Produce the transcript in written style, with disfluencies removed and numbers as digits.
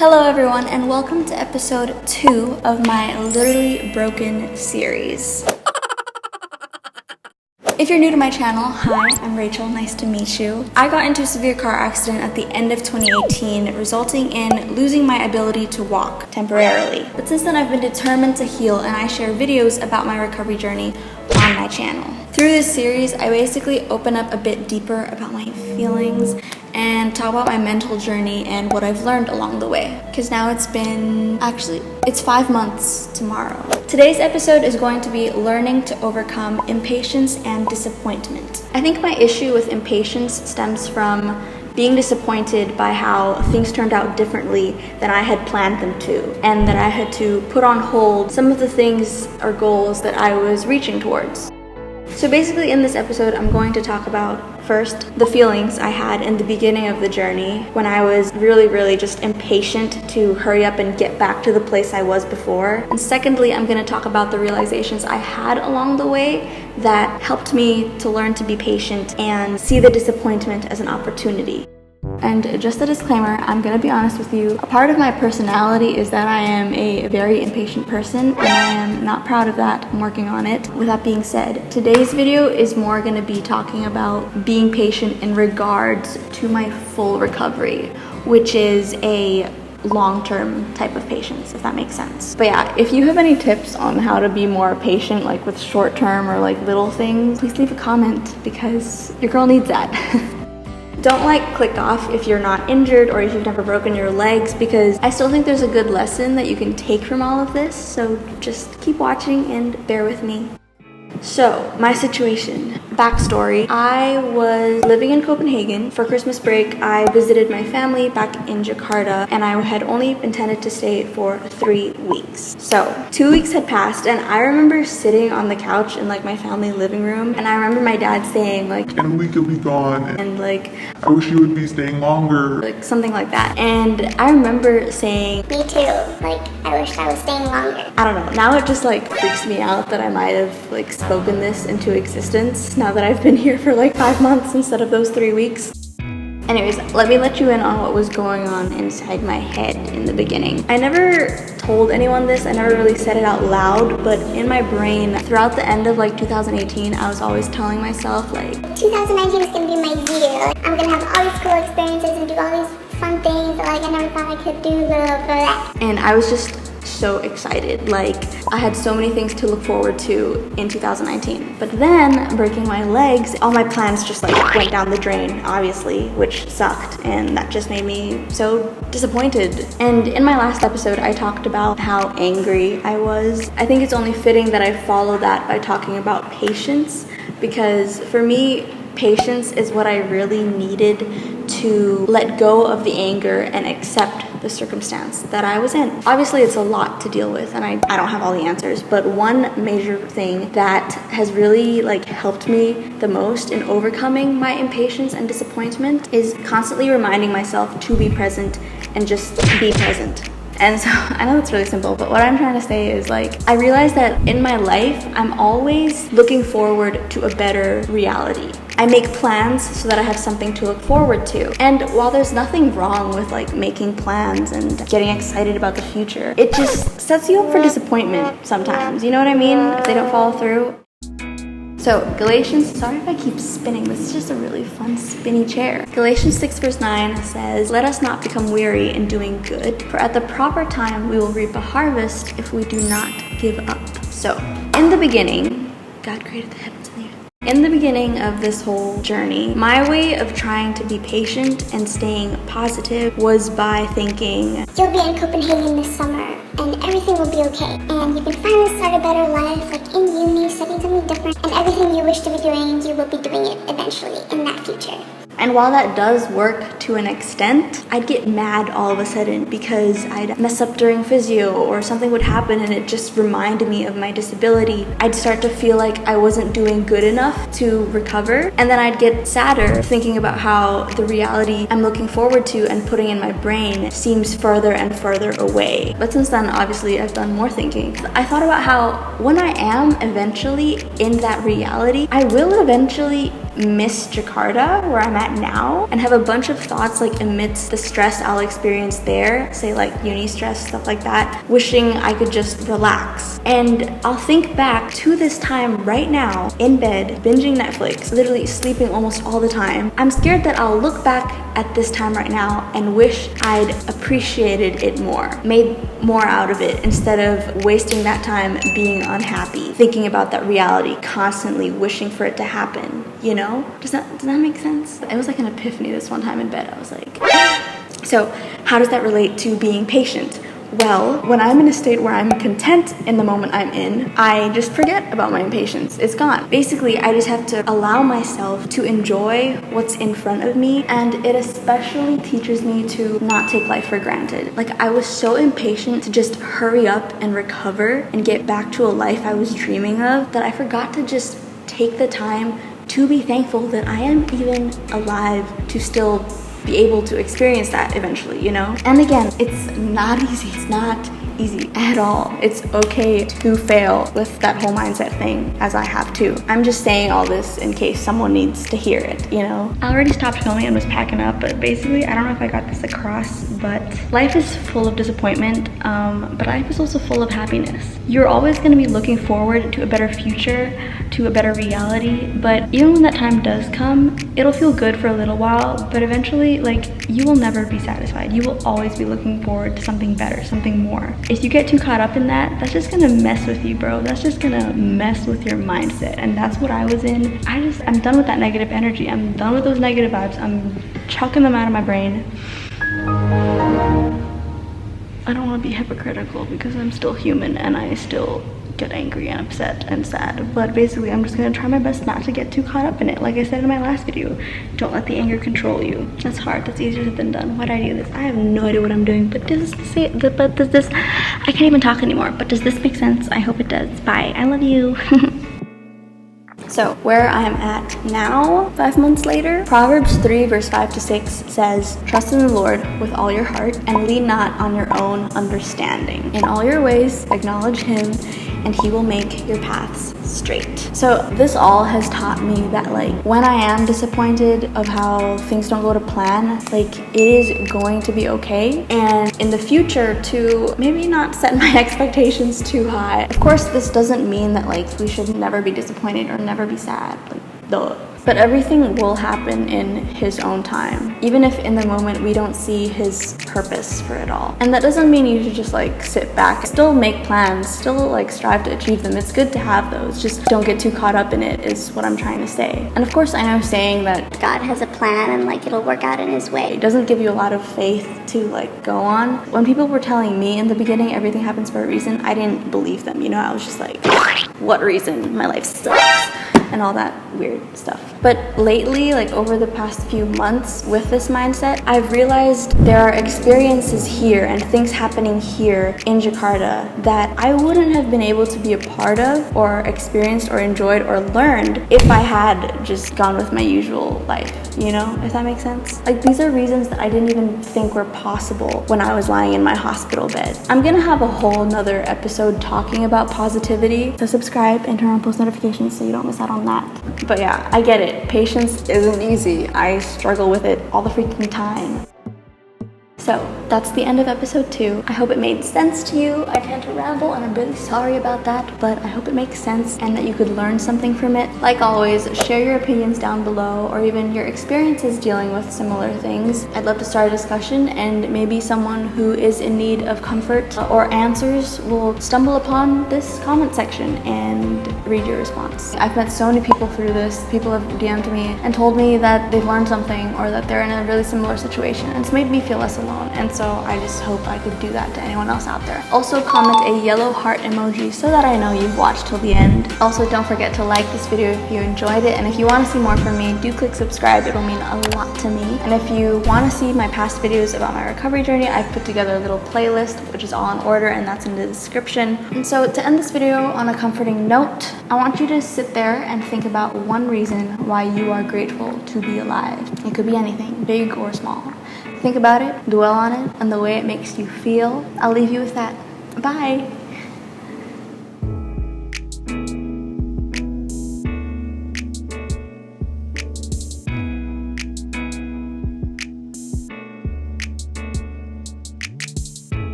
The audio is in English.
Hello everyone, and welcome to episode 2 of my Literally Broken series. If you're new to my channel, hi, I'm Rachel, nice to meet you. I got into a severe car accident at the end of 2018, resulting in losing my ability to walk temporarily. But since then, I've been determined to heal, and I share videos about my recovery journey on my channel. Through this series, I basically open up a bit deeper about my feelings and talk about my mental journey and what I've learned along the way. Because now it's 5 months tomorrow. Today's episode is going to be learning to overcome impatience and disappointment. I think my issue with impatience stems from being disappointed by how things turned out differently than I had planned them to, and that I had to put on hold some of the things or goals that I was reaching towards. So basically in this episode, I'm going to talk about first, the feelings I had in the beginning of the journey when I was really just impatient to hurry up and get back to the place I was before. And secondly, I'm going to talk about the realizations I had along the way that helped me to learn to be patient and see the disappointment as an opportunity. And just a disclaimer, I'm gonna be honest with you, a part of my personality is that I am a very impatient person, and I am not proud of that. I'm working on it. With that being said, today's video is more gonna be talking about being patient in regards to my full recovery, which is a long-term type of patience, if that makes sense. But yeah, if you have any tips on how to be more patient, like with short-term or like little things, please leave a comment because your girl needs that. Don't click off if you're not injured or if you've never broken your legs, because I still think there's a good lesson that you can take from all of this, so just keep watching and bear with me. So, my situation. Backstory. I was living in Copenhagen. For Christmas break, I visited my family back in Jakarta, and I had only intended to stay for 3 weeks. So, 2 weeks had passed, and I remember sitting on the couch in my family living room, and I remember my dad saying in a week you'll be gone, and I wish you would be staying longer. Something like that. And I remember saying, me too, I wish I was staying longer. I don't know, now it just freaks me out that I might have spoken this into existence now that I've been here for 5 months instead of those 3 weeks. Anyways, let me let you in on what was going on inside my head in the beginning. I never told anyone this, I never really said it out loud, but in my brain, throughout the end of 2018, I was always telling myself 2019 is gonna be my year. I'm gonna have all these cool experiences and do all these fun things that I never thought I could do, blah. And I was just so excited. I had so many things to look forward to in 2019. But then, breaking my legs, all my plans just went down the drain, obviously, which sucked, and that just made me so disappointed. And in my last episode, I talked about how angry I was. I think it's only fitting that I follow that by talking about patience, because for me, patience is what I really needed to let go of the anger and accept the circumstance that I was in. Obviously, it's a lot to deal with, and I don't have all the answers, but one major thing that has really helped me the most in overcoming my impatience and disappointment is constantly reminding myself to be present and just be present. And so, I know it's really simple, but what I'm trying to say is I realize that in my life, I'm always looking forward to a better reality. I make plans so that I have something to look forward to. And while there's nothing wrong with making plans and getting excited about the future, it just sets you up for disappointment sometimes. You know what I mean? If they don't follow through. So Galatians, sorry if I keep spinning, this is just a really fun spinny chair. Galatians 6 verse 9 says, "Let us not become weary in doing good, for at the proper time we will reap a harvest if we do not give up." So, in the beginning, God created the heavens and the earth. In the beginning of this whole journey, my way of trying to be patient and staying positive was by thinking, you'll be in Copenhagen this summer, and everything will be okay. And you can finally start a better life, in uni, studying something different. And everything you wish to be doing, you will be doing it eventually in that future. And while that does work to an extent, I'd get mad all of a sudden because I'd mess up during physio or something would happen and it just reminded me of my disability. I'd start to feel like I wasn't doing good enough to recover. And then I'd get sadder thinking about how the reality I'm looking forward to and putting in my brain seems further and further away. But since then, obviously, I've done more thinking. I thought about how when I am eventually in that reality, I will eventually miss Jakarta, where I'm at now, and have a bunch of thoughts like amidst the stress I'll experience there, say like uni stress, stuff like that, wishing I could just relax. And I'll think back to this time right now, in bed, binging Netflix, literally sleeping almost all the time. I'm scared that I'll look back at this time right now and wish I'd appreciated it more, made more out of it, instead of wasting that time being unhappy, thinking about that reality, constantly wishing for it to happen, you know? Does that make sense? It was like an epiphany this one time in bed. I was like, so how does that relate to being patient? Well, when I'm in a state where I'm content in the moment I'm in, I just forget about my impatience. It's gone. Basically, I just have to allow myself to enjoy what's in front of me, and it especially teaches me to not take life for granted. Like, I was so impatient to just hurry up and recover and get back to a life I was dreaming of that I forgot to just take the time to be thankful that I am even alive to still be able to experience that eventually, you know? And again, it's not easy. It's not easy at all. It's okay to fail with that whole mindset thing, as I have too. I'm just saying all this in case someone needs to hear it, you know? I already stopped filming and was packing up, but basically, I don't know if I got this across, but life is full of disappointment, but life is also full of happiness. You're always gonna be looking forward to a better future, to a better reality, but even when that time does come, it'll feel good for a little while, but eventually, like, you will never be satisfied. You will always be looking forward to something better, something more. If you get too caught up in that, that's just gonna mess with you, bro. That's just gonna mess with your mindset, and that's what I was in. I'm done with that negative energy. I'm done with those negative vibes. I'm chucking them out of my brain. I don't want to be hypocritical because I'm still human and I still get angry and upset and sad, but basically I'm just gonna try my best not to get too caught up in it. Like I said in my last video, don't let the anger control you. That's hard. That's easier said than done. Why did I do this? I have no idea what I'm doing, but does this I can't even talk anymore, but does this make sense? I hope it does. Bye. I love you. So where I am at now, 5 months later, Proverbs 3 verse 5 to 6 says, trust in the Lord with all your heart and lean not on your own understanding. In all your ways, acknowledge him and he will make your paths straight. So this all has taught me that, like, when I am disappointed of how things don't go to plan, like, it is going to be okay. And in the future to maybe not set my expectations too high. Of course, this doesn't mean that, like, we should never be disappointed or never be sad. Like, duh. But everything will happen in his own time, even if in the moment we don't see his purpose for it all. And that doesn't mean you should just like sit back. Still make plans, still like strive to achieve them. It's good to have those, just don't get too caught up in it is what I'm trying to say. And of course I know saying that God has a plan and like it'll work out in his way. it doesn't give you a lot of faith to like go on. When people were telling me in the beginning everything happens for a reason, I didn't believe them, you know? I was just like, what reason? My life sucks. And all that weird stuff. But lately, like over the past few months with this mindset, I've realized there are experiences here and things happening here in Jakarta that I wouldn't have been able to be a part of or experienced or enjoyed or learned if I had just gone with my usual life, you know, if that makes sense. Like, these are reasons that I didn't even think were possible when I was lying in my hospital bed. I'm gonna have a whole nother episode talking about positivity, so subscribe and turn on post notifications so you don't miss out on that. But yeah, I get it. Patience isn't easy. I struggle with it all the freaking time. So that's the end of episode 2. I hope it made sense to you. I tend to ramble and I'm really sorry about that, but I hope it makes sense and that you could learn something from it. Like always, share your opinions down below or even your experiences dealing with similar things. I'd love to start a discussion and maybe someone who is in need of comfort or answers will stumble upon this comment section and read your response. I've met so many people through this. People have DM'd me and told me that they've learned something or that they're in a really similar situation, and it's made me feel less alone. And so I just hope I could do that to anyone else out there. Also comment a yellow heart emoji so that I know you've watched till the end. Also, don't forget to like this video if you enjoyed it, and if you want to see more from me, do click subscribe. It'll mean a lot to me. And if you want to see my past videos about my recovery journey, I've put together a little playlist which is all in order, and that's in the description. And so to end this video on a comforting note, I want you to sit there and think about one reason why you are grateful to be alive. It could be anything, big or small. Think about it, dwell on it, and the way it makes you feel. I'll leave you with that. Bye.